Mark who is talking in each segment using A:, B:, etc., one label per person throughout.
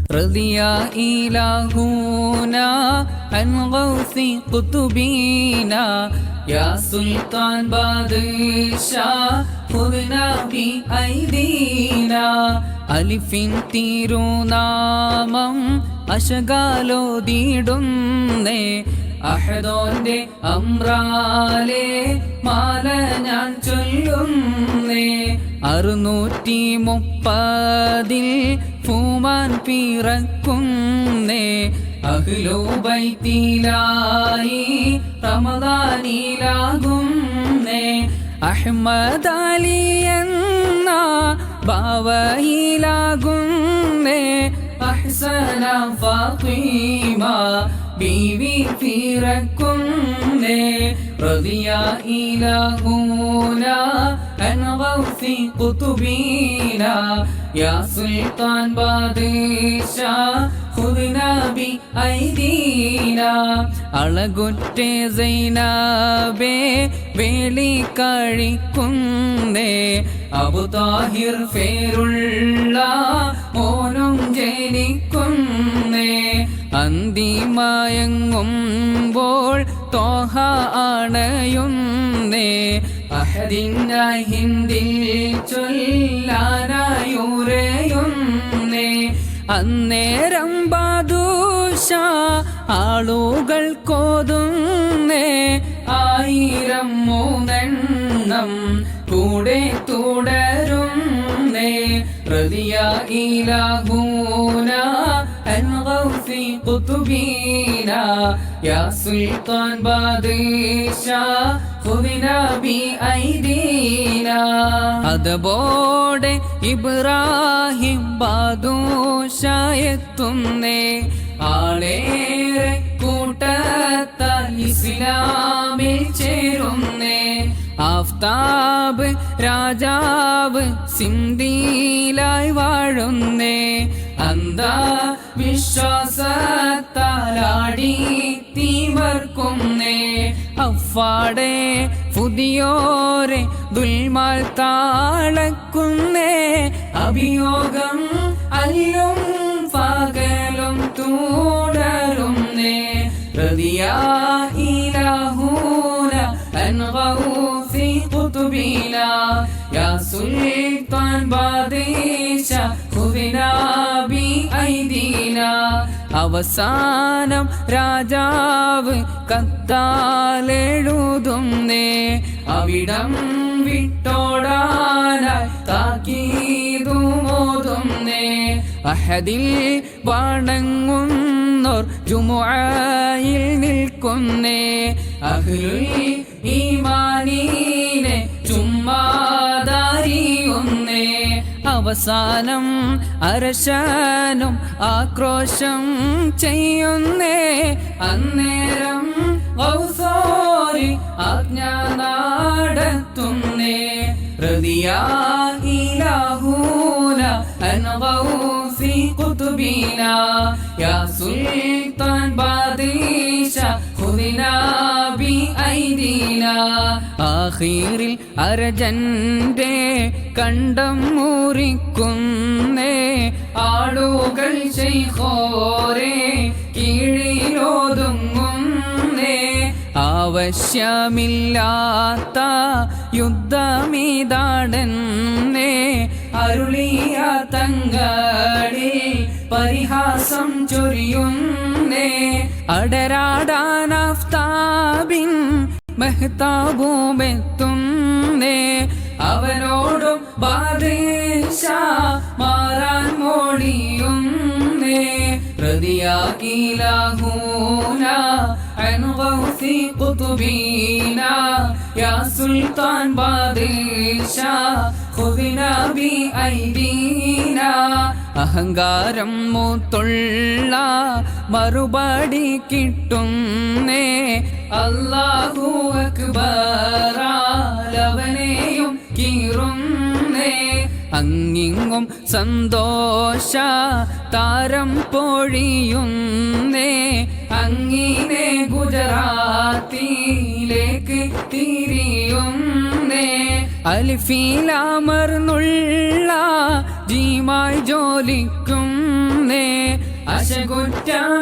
A: رضي إلهنا عن غوث قطبينا يا سلطان بادشاہ خذنا بأيدينا അലിഫിൻ തിരുനാമം അശകാലോതിടുന്നേ അഹദോന്റെ അമ്രാലേ മാല ഞാൻ ചൊല്ലുന്നേ 630 പൂമാൻ പിറക്കുന്നേ അഹ്ലു ബൈത്തിലായി റമദാനിലാകുന്നേ അഹ്മദ് അലി എന്ന ബാവയിലാകുന്നേ അഹ്സന ഫാത്തിമ ബീവി പിറക്കുന്നേ റളിയ ഇലാഹുന അൻ ഗൗസി ഖുതുബീന യാ സുൽത്താൻ ബാദ്ശാഹ് ഖുദ്നാ ബി ഐദീന അളകുറ്റേ സൈനബേ വേളി കഴിക്കുന്നേ അബു താഹിർ ഫേറുള്ള ഓനും ജനിക്കുന്നേ അന്തിമയങ്ങുമ്പോൾ തോഹ അണയുന്നേ അഹദിനായി ഹിന്ദിൽ ചൊല്ലാനായുറയുന്നേ അന്നേരം ബാദുഷാ ആളുകൾ കോതുന്നേ 1003 കൂടെ തുടരുന്നേ റളിയ ഇലാഹുന അൻ ഗൗസി ഖുതുബീന യാ സുൽത്താൻ ബാദ്ശാഹ് ഖുദ്നാ ബി ഐദീന അതബോടെ ഇബ്രാഹിം ബാദുഷാഹ് എത്തുന്നേ ആളേറെ കൂട്ടത്താൽ ഇസ്ലാമിൽ ചേരുന്നേ ആഫ്താബ് രാജാവ് സിന്ധിയിലായി വാഴുന്നേ അന്ധവിശ്വാസത്താലാടി തീവർക്കുന്നേ അഫ്ഫാടെ പുതിയോരെ ദുൽമാൽ താളക്കുന്നേ അഭിയോഗം അല്ലും പകലും തുടരുന്നേ റളിയ ഇലാഹുന അൻ ഗൗസി ഖുതുബീന യാ സുൽത്താൻ ബാദ്ശാഹ് ഖുദ്നാ ബി ഐദീന അവസാനം രാജാവ് കത്താലെഴുതുന്നേ അവിടം വിട്ടോടാനായി താക്കീതുമോതുന്നേ അഹദിൽ വണങ്ങുന്നോർ ജുമുഅയിൽ നിൽക്കുന്നേ അഹ്ലുൽ ഈമാനിനെ ചുമ്മാതറിയുന്നേ അവസാനം അരശനും ആക്രോശം ചെയ്യുന്നേ അന്നേരം ഗൗസോരി ആജ്ഞ നടത്തുന്നേ റളിയ ഇലാഹുന അൻ ഗൗസി ഖുതുബീന യാ സുൽത്താൻ ബാദ്ശാഹ് ഖുദ്നാ ബി ഐദീന ആഖിറിൽ അർജന്റെ കണ്ടം മുറിക്കുന്നേ ആളുകൾ ശൈഖോരെ കീഴിലൊതുങ്ങുന്നേ ആവശ്യമില്ലാത്ത യുദ്ധമിതാടന്നേ അരുളിയ തങ്ങളിൽ പരിഹാസം ചൊരിയുന്നേ അടരാടാൻ ആഫ്താബിൻ മെഹ്താബുമെത്തുന്നേ അവനോടും ബാദ്ശാഹ് മാറാൻ മോടിയുന്നേ റളിയ ഇലാഹുന അൻ ഗൗസി ഖുതുബീന യാ സുൽത്താൻ ബാദ്ശാഹ് ഖുദ്നാ ബി ഐദീന അഹങ്കാരം മൂത്തുള്ള മറുപടി കിട്ടുന്നേ അല്ലാഹു അക്ബറാലവനെയും കീറുന്നേ അങ്ങിങ്ങും സന്തോഷ താരം പൊഴിയുന്നേ അങ്ങിനെ ഗുജറാത്തിലേക്ക് തിരിയുന്നേ അലിഫിലാമർന്നുള്ള ജീമായി ജോലിക്കുന്നേ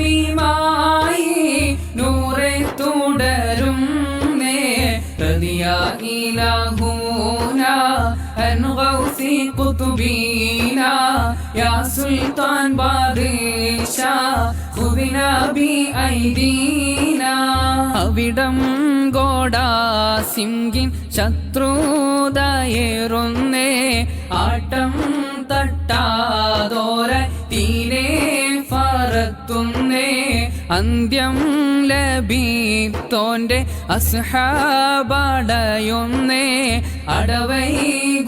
A: അശകുറ്റമീമായി നൂറെ തുടരുന്നേ റദിയാ ഇലാഹൂനാ അൻ ഗൗസി ഖുതുബീനാ യാ സുൽത്താൻ ബാദിഷാ ഖുദിനാ ബി ഐദീനാ അവിടം ഗോഡാ സിംഗിൻ ശത്രുദയേറുന്നേ ആട്ടം തട്ടാതോര തീരെ ഫറത്തുന്നേ അന്ത്യം ലബീത്തോന്റെ അസ്ഹാബടയുന്നേ അടവൈ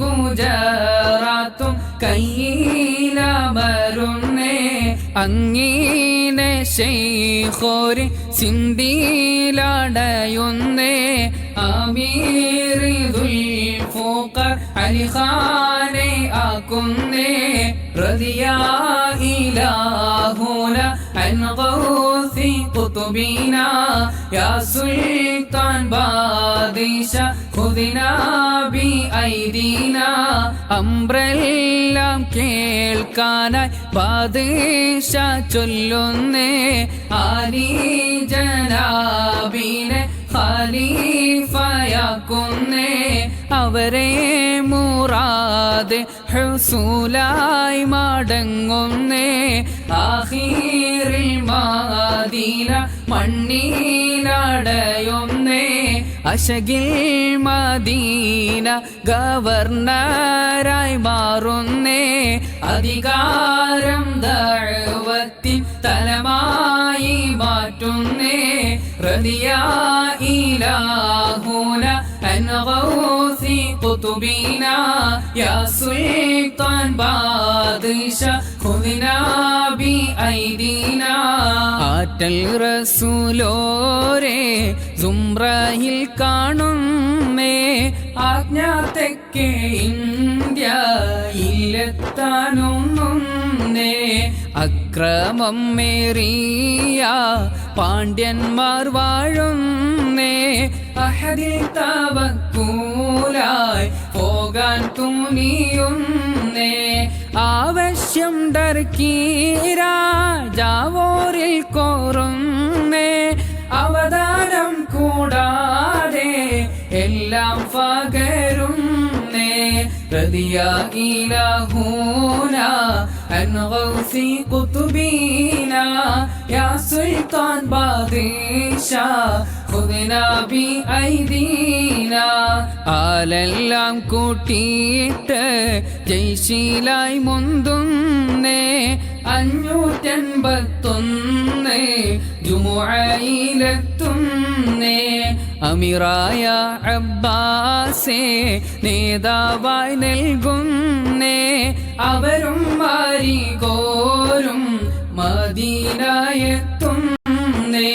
A: ഗുജറാത്തും കയ്യിലമരുന്നേ അങ്ങീനെ ശൈഖോര് സിന്ധിയിലടയുന്നേ അമീറിദുൽ ഫുഖർ അലിഖാനെ ആക്കുന്നേ റദിയാ ഇലാഹൂന അൻ ഗൗസി ഖുതുബീനാ യാ സുൽത്താൻ ബാദിഷാ ഖുദിനാ ബി ഐദീനാ അംറെല്ലാം കേൾക്കാനായി ബാദിഷാ ചൊല്ലുന്നേ ആലി ജനാബിനെ ഖലീഫയാക്കുന്നേ അവരെ മുറാദ് ഹുസൂലായി മടങ്ങുന്നേ ആഖിറിൽ മദീന മണ്ണിലടയുന്നേ അശകിൽ മദീന ഗവർണറായി മാറുന്നേ അധികാരം ദഅവത്തിൻ തലമായി മാറ്റുന്നേ റദിയാ ഇലാഹൂന അൻ ഗൗസി ഖുതുബീനാ യാ സുൽത്താൻ ബാദിഷാ ഖുദിനാ ബി ഐദീനാ ആറ്റൽ റസൂലോരേ സുംറയിൽ കാണുന്നേ ആജ്ഞ തെക്കേ ഇന്ത്യയിലെത്താനൊന്നുന്നേ അക്രമം മേറിയ പാണ്ഡ്യന്മാർ വാഴുന്നേ അഹദിൽ തവക്കൂലായി പോകാൻ തുനിയുന്നേ ആവശ്യം ഡർക്കീരാജാവോരിൽ കോറുന്നേ അവതാരം കൂടാതെ എല്ലാം പകരുന്നേ റദിയാ ഇലാഹൂനാ അൻ ഗൗസി ഖുതുബീനാ യാ സുൽത്താൻ ബാദിഷാ ഖുദിനാ ബി ഐദീനാ ആലെല്ലാം കൂട്ടിയിട്ട് ജയ്ശീലായി മുന്തുന്നേ 581 ജുമുഅയിലെത്തുന്നേ അമീറായ അബ്ബാസെ നേതാവായി നൽകുന്നേ അവരും മാരികോരും മദീനയെത്തുന്നേ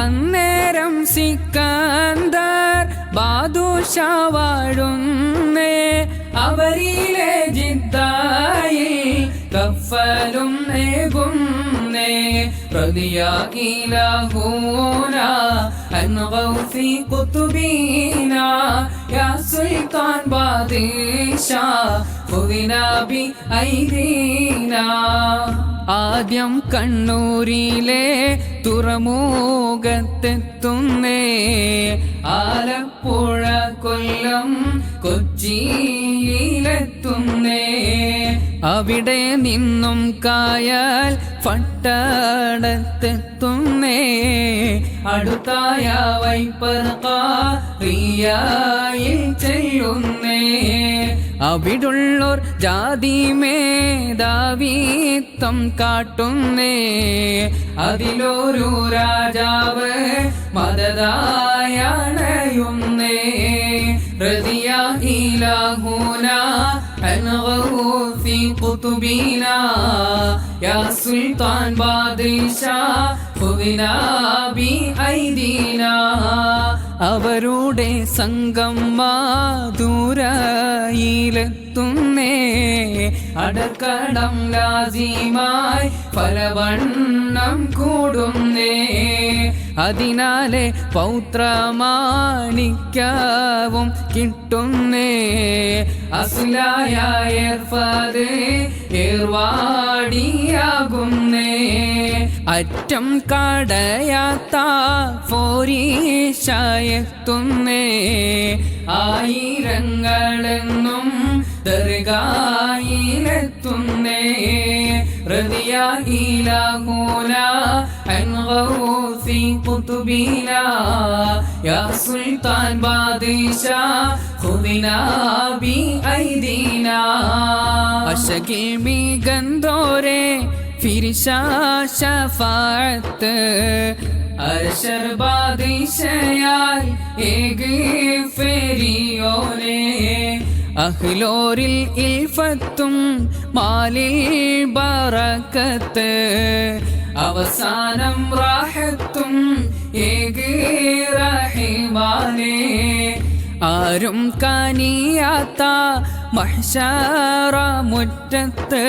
A: അന്നേരം സിക്കന്ദർ ബാദുഷാ വാഴുന്നേ അവരിലെ ജിദ്ദയിൽ കഫലും നേകുന്നേ റദിയാ ഇലാഹൂനാ അൻ ഗൗസി ഖുതുബീനാ യാ സുൽത്താൻ ബാദിഷാ ഖുദിനാ ബി ഐദീനാ ആദ്യം കണ്ണൂരിലെ തുറമുഖത്തെത്തുന്നേ ആലപ്പുഴ കൊല്ലം കൊച്ചിയിലെത്തുന്നേ അവിടെ നിന്നും കായൽ പട്ടണത്തെത്തുന്നേ അടുത്തായ വൈപ്പർക്കാറിയായിൽ ചെല്ലുന്നേ അവിടുള്ളോർ ജാതി മേധാവിത്വം കാട്ടുന്നേ അതിലൊരു രാജാവ് മദതായണയുന്നേ റദിയാ ഇലാഹൂനാ അൻ ഗൗസി ഖുതുബീനാ യാ സുൽത്താൻ ബാദിഷാ ഖുദിനാ ബി ഐദീനാ അവരുടെ സംഘം മാധുരയിലെത്തുന്നേ അടക്കടം ലാസിമായി പലവണ്ണം കൂടുന്നേ അതിനാലെ പൗത്രമാണിക്യവും കിട്ടുന്നേ അസ്ലായ ഏർഫത് ഏർവാടിയാകുന്നേ അറ്റം കടയാത്ത ഫോരീശായെത്തുന്നേ ആയിരങ്ങളെന്നും ദർഗായിലെത്തുന്നേ റദിയ ഇലാഹുന അൻ ഗൗസി ഖുതുബിനാ യാ സുൽത്താൻ ബാദിശാ ഖുദിനാ ബി ഐദീനാ അശകിൽ മികന്തോരെ ഫിരിശാ ശഫാഅത്ത് അർശർ ബാദിശയാൽ ഏകഫരിയോനെ അഹ്ലോരിൽ ഇൽഫത്തും മാലിൽ ബറക്കത്ത് അവസാനം റാഹത്തും റഹിമാനേ ആരും കാനിയാത്ത മഹ്ശറ മുറ്റത്ത്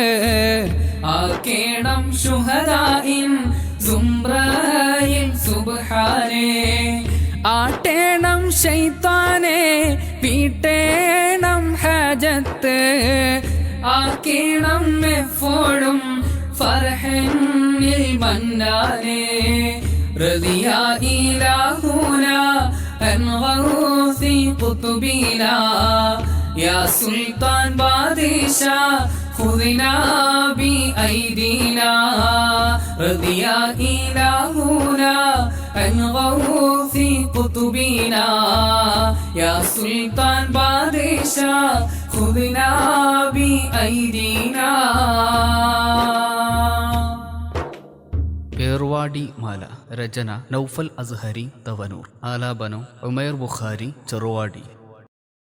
A: ആക്കേണം ശുഹദാഇൻ സുംറയിൽ സുബ്ഹാനേ ആട്ടേണം ശൈത്താനെ പീട്ടേണം ഹജത്ത് ആക്കേണം എപ്പോഴും ഫർഹനിൽ മന്നാനേ റദിയ ഇലാഹുന അൻ ഗൗസി ഖുതുബിനാ യാ സുൽത്താൻ ബാദിശാ ഖുദിനാ ബി ഐദീനാ റദിയ ഇലാഹുന അൻ ഗൗസി ഖുതുബിനാ യാ സുൽത്താൻ ബാദിശാ ഖുദിനാ ബി ഐദീനാ.
B: ഏർവാടി മാല. രചന നൗഫൽ അസ്ഹരി തവനൂർ. ആലാപനം ഉമൈർ ബുഖാരി ചെറുവാടി.